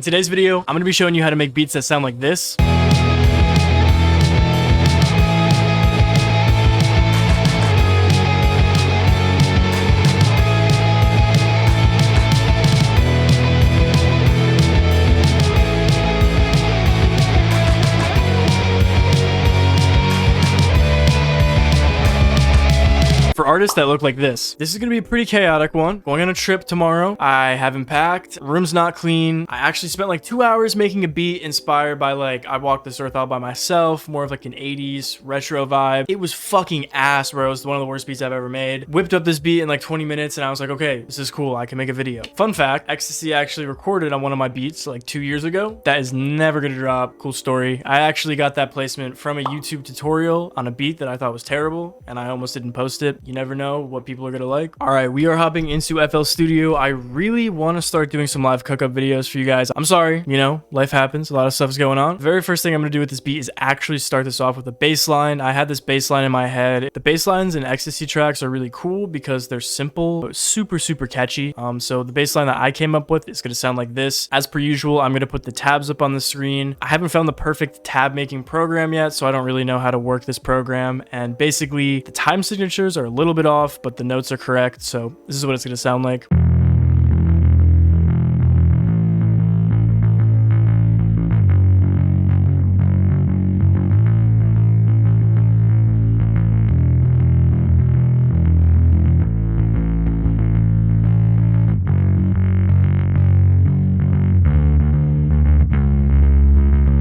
In today's video, I'm gonna be showing you how to make beats that sound like this. For artists that look like this is gonna be a pretty chaotic one. Going on a trip tomorrow. I haven't packed. Room's not clean. I actually spent like 2 hours making a beat inspired by like I Walked This Earth All By Myself, more of like an 80s retro vibe. It was fucking ass, bro. It was one of the worst beats I've ever made. Whipped up this beat in like 20 minutes and I was like, okay, this is cool. I can make a video. Fun fact, Ekkstacy actually recorded on one of my beats like 2 years ago. That is never gonna drop. Cool story. I actually got that placement from a YouTube tutorial on a beat that I thought was terrible and I almost didn't post it. You never know what people are gonna like. All right, we are hopping into FL Studio. I really want to start doing some live cook-up videos for you guys. I'm sorry, you know, life happens. A lot of stuff's going on. The very first thing I'm gonna do with this beat is actually start this off with a bass line. I had this bass line in my head. The bass lines in Ekkstacy tracks are really cool because they're simple, but super catchy. So the bass line that I came up with is gonna sound like this. As per usual, I'm gonna put the tabs up on the screen. I haven't found the perfect tab making program yet, so I don't really know how to work this program. And basically, the time signatures are a little bit off, but the notes are correct. So this is what it's gonna sound like.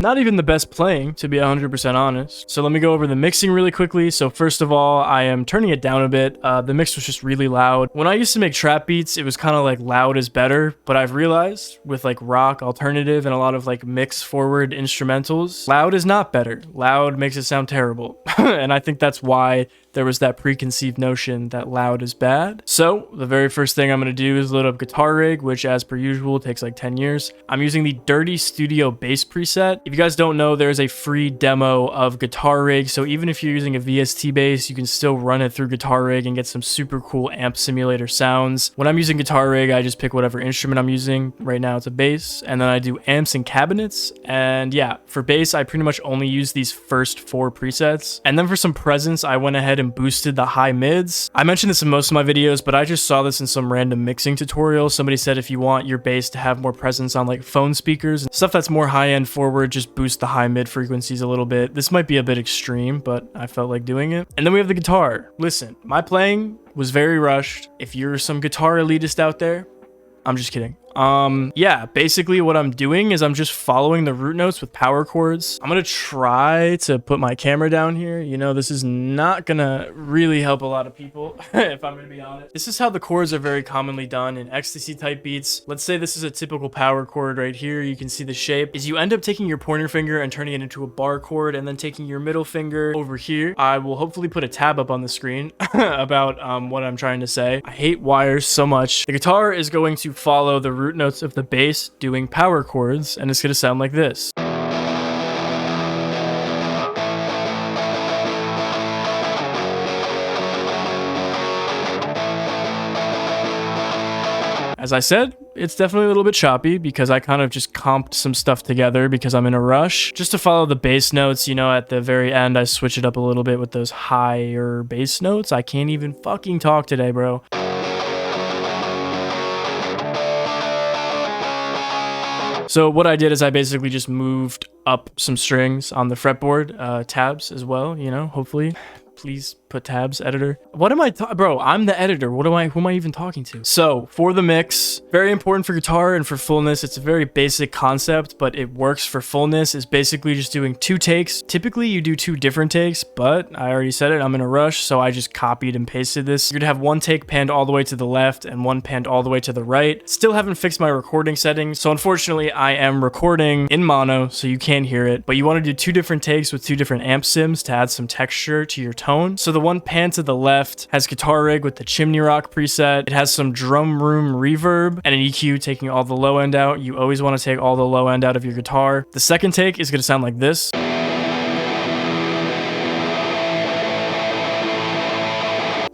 Not even the best playing, to be 100% honest. So let me go over the mixing really quickly. So first of all, I am turning it down a bit. The mix was just really loud. When I used to make trap beats, it was kind of like loud is better, but I've realized with like rock, alternative, and a lot of like mix forward instrumentals, loud is not better. Loud makes it sound terrible. And I think that's why there was that preconceived notion that loud is bad. So the very first thing I'm gonna do is load up Guitar Rig, which as per usual takes like 10 years. I'm using the Dirty Studio bass preset. If you guys don't know, there's a free demo of Guitar Rig. So even if you're using a VST bass, you can still run it through Guitar Rig and get some super cool amp simulator sounds. When I'm using Guitar Rig, I just pick whatever instrument I'm using. Right now it's a bass, and then I do amps and cabinets. And yeah, for bass, I pretty much only use these first 4 presets. And then for some presence, I went ahead and boosted the high mids. I mentioned this in most of my videos, but I just saw this in some random mixing tutorial. Somebody said if you want your bass to have more presence on like phone speakers and stuff that's more high-end forward, just boost the high mid frequencies a little bit. This might be a bit extreme, but I felt like doing it. And then we have the guitar. Listen, my playing was very rushed. If you're some guitar elitist out there, I'm just kidding. Yeah, basically what I'm doing is I'm just following the root notes with power chords. I'm gonna try to put my camera down here. You know, this is not gonna really help a lot of people, if I'm gonna be honest. This is how the chords are very commonly done in Ekkstacy type beats. Let's say this is a typical power chord right here. You can see the shape is you end up taking your pointer finger and turning it into a bar chord and then taking your middle finger over here. I will hopefully put a tab up on the screen about what I'm trying to say. I hate wires so much. The guitar is going to follow the root notes of the bass doing power chords, and it's going to sound like this. As I said, it's definitely a little bit choppy because I kind of just comped some stuff together because I'm in a rush. Just to follow the bass notes, you know, at the very end, I switch it up a little bit with those higher bass notes. I can't even fucking talk today, bro. So what I did is I basically just moved up some strings on the fretboard, tabs as well, you know, hopefully. Please put tabs, editor. What am I bro, I'm the editor. Who am I even talking to? So for the mix, very important for guitar and for fullness. It's a very basic concept, but it works for fullness. Is basically just doing 2 takes. Typically you do 2 different takes, but I already said it, I'm in a rush, so I just copied and pasted this. You're gonna have 1 take panned all the way to the left and 1 panned all the way to the right. Still haven't fixed my recording settings, so unfortunately I am recording in mono, so you can't hear it, but you wanna do 2 different takes with 2 different amp sims to add some texture to your tone. So the one pan to the left has Guitar Rig with the Chimney Rock preset. It has some drum room reverb and an EQ taking all the low end out. You always want to take all the low end out of your guitar. The second take is going to sound like this.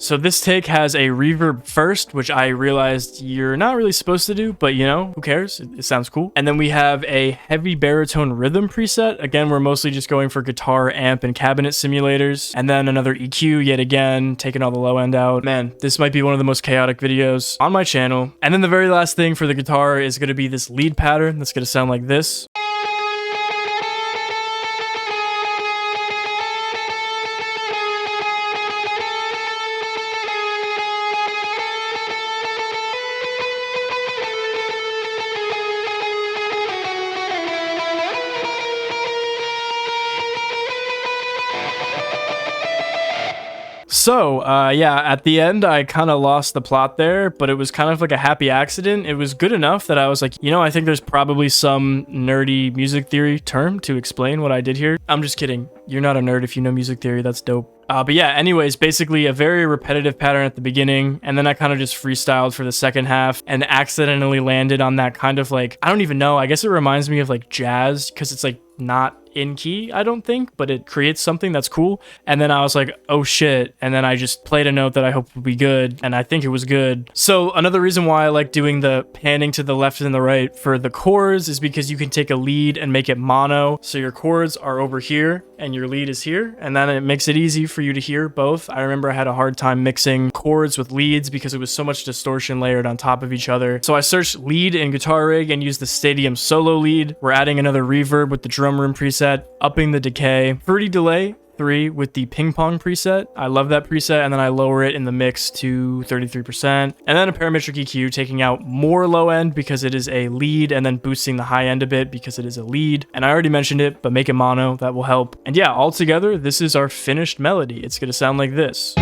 So this take has a reverb first, which I realized you're not really supposed to do, but you know, who cares? It sounds cool. And then we have a heavy baritone rhythm preset. Again, we're mostly just going for guitar, amp, and cabinet simulators. And then another EQ yet again, taking all the low end out. Man, this might be one of the most chaotic videos on my channel. And then the very last thing for the guitar is going to be this lead pattern that's going to sound like this. So, yeah, at the end, I kind of lost the plot there, but it was kind of like a happy accident. It was good enough that I was like, you know, I think there's probably some nerdy music theory term to explain what I did here. I'm just kidding. You're not a nerd if you know music theory. That's dope. But yeah, anyways, basically a very repetitive pattern at the beginning, and then I kind of just freestyled for the second half and accidentally landed on that kind of like, I don't even know, I guess it reminds me of like jazz, because it's like not in key, I don't think, but it creates something that's cool. And then I was like, oh shit, and then I just played a note that I hope would be good, and I think it was good. So another reason why I like doing the panning to the left and the right for the chords is because you can take a lead and make it mono, so your chords are over here and your lead is here, and then it makes it easy for you to hear both. I remember I had a hard time mixing chords with leads because it was so much distortion layered on top of each other. So I searched lead in Guitar Rig and used the Stadium Solo lead. We're adding another reverb with the drum room preset, upping the decay, fruity delay 3 with the ping pong preset. I love that preset, and then I lower it in the mix to 33%. And then a parametric EQ, taking out more low end because it is a lead, and then boosting the high end a bit because it is a lead. And I already mentioned it, but make it mono, that will help. And yeah, all together, this is our finished melody. It's gonna sound like this.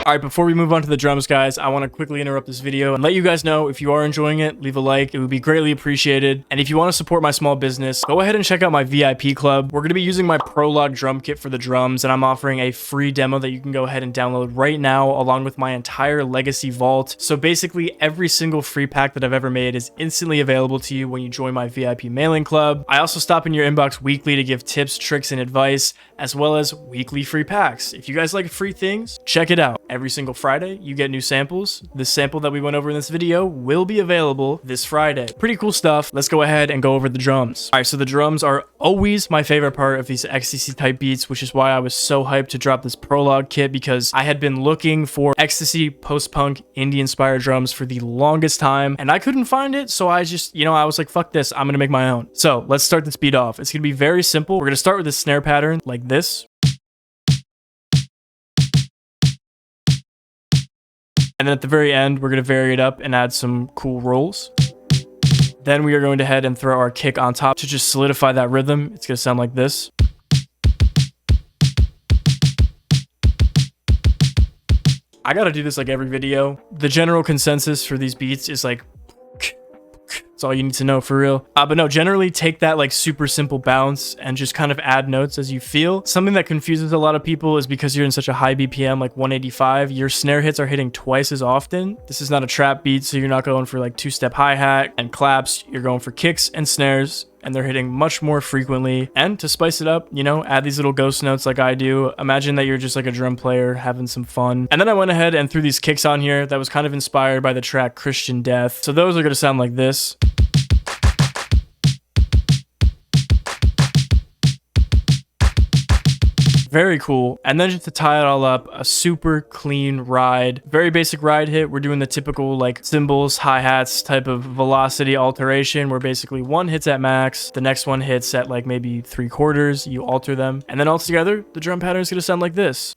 All right, before we move on to the drums, guys, I want to quickly interrupt this video and let you guys know if you are enjoying it, leave a like. It would be greatly appreciated. And if you want to support my small business, go ahead and check out my VIP club. We're going to be using my Prologue drum kit for the drums, and I'm offering a free demo that you can go ahead and download right now, along with my entire legacy vault. So basically, every single free pack that I've ever made is instantly available to you when you join my VIP mailing club. I also stop in your inbox weekly to give tips, tricks, and advice, as well as weekly free packs. If you guys like free things, check it out. Every single Friday, you get new samples. This sample that we went over in this video will be available this Friday. Pretty cool stuff. Let's go ahead and go over the drums. All right, so the drums are always my favorite part of these Ekkstacy type beats, which is why I was so hyped to drop this Prologue kit, because I had been looking for Ekkstacy post-punk indie-inspired drums for the longest time, and I couldn't find it, so I just, you know, I was like, fuck this, I'm gonna make my own. So let's start this beat off. It's gonna be very simple. We're gonna start with a snare pattern like this. And then at the very end, we're going to vary it up and add some cool rolls. Then we are going to head and throw our kick on top to just solidify that rhythm. It's going to sound like this. I got to do this like every video. The general consensus for these beats is like, that's all you need to know for real. But no, generally take that like super simple bounce and just kind of add notes as you feel. Something that confuses a lot of people is because you're in such a high BPM, like 185, your snare hits are hitting twice as often. This is not a trap beat, so you're not going for like two-step hi-hat and claps. You're going for kicks and snares, and they're hitting much more frequently. And to spice it up, you know, add these little ghost notes like I do. Imagine that you're just like a drum player having some fun. And then I went ahead and threw these kicks on here that was kind of inspired by the track Christian Death. So those are going to sound like this. Very cool. And then just to tie it all up, a super clean ride. Very basic ride hit. We're doing the typical like cymbals, hi-hats type of velocity alteration, where basically one hits at max, the next one hits at like maybe 3/4, you alter them. And then all together, the drum pattern is going to sound like this.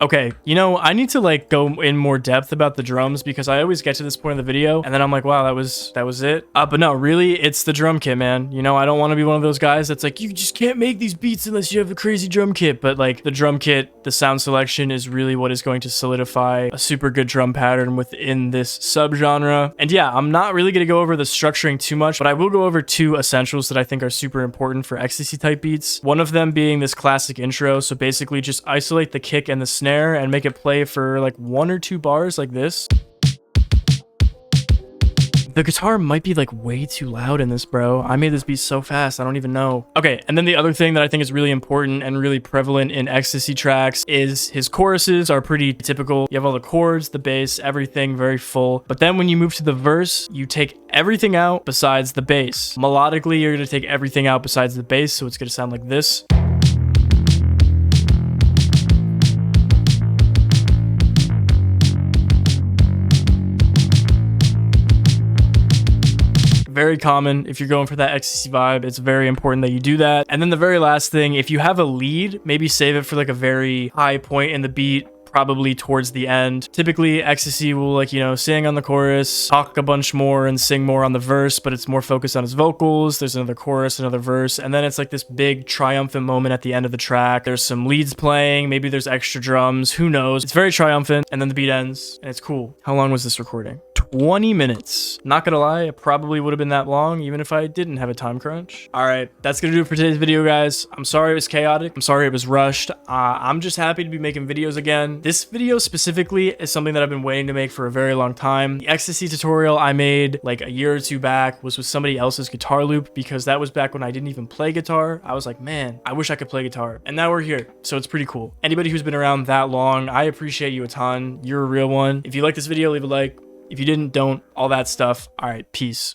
Okay, you know, I need to like go in more depth about the drums because I always get to this point in the video and then I'm like, wow, that was it. But no, really, it's the drum kit, man. You know, I don't want to be one of those guys that's like, you just can't make these beats unless you have a crazy drum kit. But like the drum kit, the sound selection is really what is going to solidify a super good drum pattern within this subgenre. And yeah, I'm not really going to go over the structuring too much, but I will go over two essentials that I think are super important for Ekkstacy type beats. One of them being this classic intro. So basically just isolate the kick and the snare and make it play for like 1 or 2 bars like this. The guitar might be like way too loud in this, bro. I made this beat so fast, I don't even know. Okay, and then the other thing that I think is really important and really prevalent in Ekkstacy tracks is his choruses are pretty typical. You have all the chords, the bass, everything very full. But then when you move to the verse, you take everything out besides the bass. Melodically, you're gonna take everything out besides the bass, so it's gonna sound like this. Very common if you're going for that Ekkstacy vibe. It's very important that you do that. And then the very last thing, if you have a lead, maybe save it for like a very high point in the beat, probably towards the end. Typically, Ekkstacy will like, you know, sing on the chorus, talk a bunch more and sing more on the verse, but it's more focused on his vocals. There's another chorus, another verse, and then it's like this big triumphant moment at the end of the track. There's some leads playing, maybe there's extra drums, who knows? It's very triumphant, and then the beat ends, and it's cool. How long was this recording? 20 minutes. Not gonna lie, it probably would have been that long even if I didn't have a time crunch. All right, that's gonna do it for today's video, guys. I'm sorry it was chaotic. I'm sorry it was rushed. I'm just happy to be making videos again. This video specifically is something that I've been waiting to make for a very long time. The Ekkstacy tutorial I made like a year or 2 back was with somebody else's guitar loop because that was back when I didn't even play guitar. I was like, man, I wish I could play guitar. And now we're here, so it's pretty cool. Anybody who's been around that long, I appreciate you a ton. You're a real one. If you like this video, leave a like. If you didn't, don't. All that stuff. All right, peace.